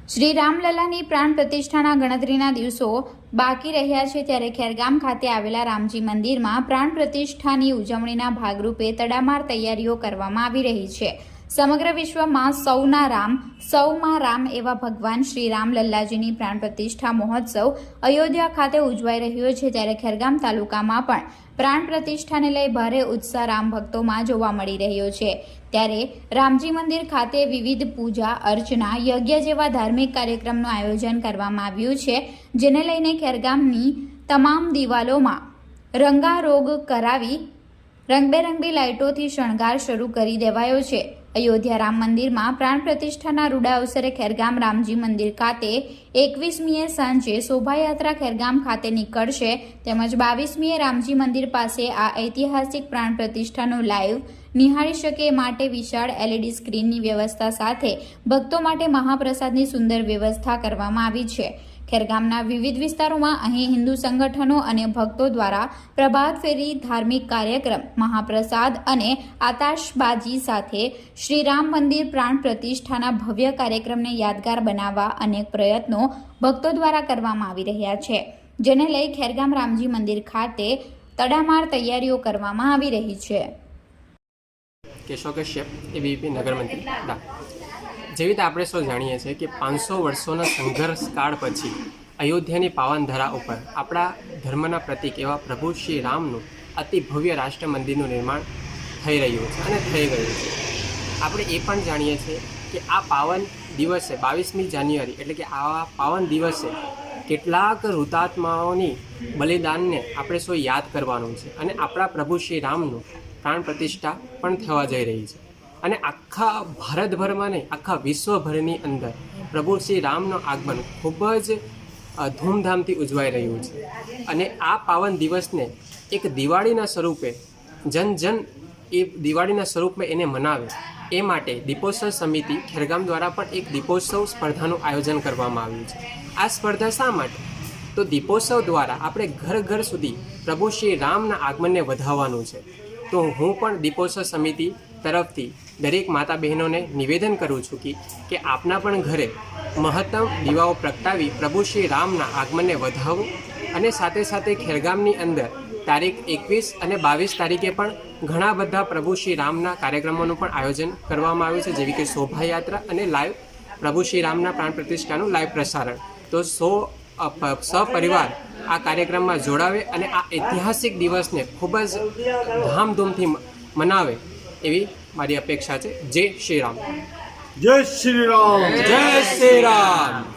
શ્રી રામલલ્લાની પ્રાણ પ્રતિષ્ઠાના ગણતરીના દિવસો બાકી રહ્યા છે ત્યારે ખેરગામ ખાતે આવેલા રામજી મંદિરમાં પ્રાણ પ્રતિષ્ઠાની ઉજવણીના ભાગરૂપે તડામાર તૈયારીઓ કરવામાં આવી રહી છે। સમગ્ર વિશ્વમાં સૌમાં રામ એવા ભગવાન શ્રી રામલલ્લાજીની પ્રાણ પ્રતિષ્ઠા મહોત્સવ અયોધ્યા ખાતે ઉજવાઈ રહ્યો છે ત્યારે ખેરગામ તાલુકામાં પણ પ્રાણ પ્રતિષ્ઠાને લઈ ભારે ઉત્સાહ રામ ભક્તોમાં જોવા મળી રહ્યો છે। ત્યારે રામજી મંદિર ખાતે વિવિધ પૂજા અર્ચના યજ્ઞ જેવા ધાર્મિક કાર્યક્રમનું આયોજન કરવામાં આવ્યું છે, જેને લઈને ખેરગામની તમામ દિવાલોમાં રંગારોગ કરાવી રંગબેરંગી લાઇટોથી શણગાર શરૂ કરી દેવાયો છે। અયોધ્યા રામ મંદિરમાં પ્રાણ પ્રતિષ્ઠાના રૂડા અવસરે ખેરગામ રામજી મંદિર ખાતે 21મીએ સાંજે શોભાયાત્રા ખેરગામ ખાતે નીકળશે તેમજ 22મીએ રામજી મંદિર પાસે આ ઐતિહાસિક પ્રાણ પ્રતિષ્ઠાનો લાઈવ નિહાળી શકે માટે વિશાળ LED સ્ક્રીનની વ્યવસ્થા સાથે ભક્તો માટે મહાપ્રસાદની સુંદર વ્યવસ્થા કરવામાં આવી છે। ખેરગામના વિવિધ વિસ્તારોમાં અહીં હિન્દુ સંગઠનો અને ભક્તો દ્વારા પ્રભાત ફેરી, ધાર્મિક કાર્યક્રમ, મહાપ્રસાદ અને આતાશબાજી સાથે શ્રી રામ મંદિર પ્રાણ પ્રતિષ્ઠાના ભવ્ય કાર્યક્રમને યાદગાર બનાવવા અનેક પ્રયત્નો ભક્તો દ્વારા કરવામાં આવી રહ્યા છે, જેને લઈ ખેરગામ રામજી મંદિર ખાતે તડામાર તૈયારીઓ કરવામાં આવી રહી છે। કેશવ કશ્યપ એબીવીપી નગર મંત્રી જેવી રીતે આપણે સૌ જાણીએ છીએ કે 500 વર્ષોના સંઘર્ષ કાળ પછી અયોધ્યાની પાવન ધરા ઉપર આપણા ધર્મના પ્રતીક એવા પ્રભુ શ્રી રામનું અતિ ભવ્ય રાષ્ટ્ર મંદિરનું નિર્માણ થઈ રહ્યું છે અને થઈ ગયું છે। આપણે એ પણ જાણીએ છીએ કે આ પાવન દિવસે 22મી જાન્યુઆરી એટલે કે આ પાવન દિવસે કેટલાક હુતાત્માઓની બલિદાનને આપણે સૌ યાદ કરવાનું છે અને આપણા પ્રભુ શ્રી રામનું પ્રાણ પ્રતિષ્ઠા પણ થવા જઈ રહી છે અને આખા ભારતભરમાં નહીં આખા વિશ્વભરની અંદર પ્રભુ શ્રી રામનું આગમન ખૂબ જ ધૂમધામથી ઉજવાઈ રહ્યું છે અને આ પાવન દિવસને એક દિવાળીના સ્વરૂપે જન એ દિવાળીના સ્વરૂપમાં એને મનાવે એ માટે દીપોત્સવ સમિતિ ખેરગામ દ્વારા પણ એક દીપોત્સવ સ્પર્ધાનું આયોજન કરવામાં આવ્યું છે। આ સ્પર્ધા શા માટે? તો દીપોત્સવ દ્વારા આપણે ઘર ઘર સુધી પ્રભુ શ્રી રામના આગમનને વધારવાનું છે। તો હું પણ દીપોત્સવ સમિતિ તરફથી દરેક માતા બહેનોને નિવેદન કરું છું કે આપના પણ ઘરે મહત્તમ દીવાઓ પ્રગટાવી પ્રભુ શ્રી રામના આગમનને વધાવો અને સાથે સાથે ખેરગામની અંદર તારીખ 21 અને 22 તારીખે પણ ઘણા બધા પ્રભુ શ્રી રામના કાર્યક્રમોનું પણ આયોજન કરવામાં આવ્યું છે, જેવી કે શોભાયાત્રા અને લાઈવ પ્રભુ શ્રી રામના પ્રાણ પ્રતિષ્ઠાનું લાઈવ પ્રસારણ। તો સપરિવાર આ કાર્યક્રમમાં જોડાવે અને આ ઐતિહાસિક દિવસને ખૂબ જ ધામધૂમથી મનાવે એવી મારી અપેક્ષા છે। જય શ્રી રામ, જય શ્રી રામ, જય શ્રી રામ।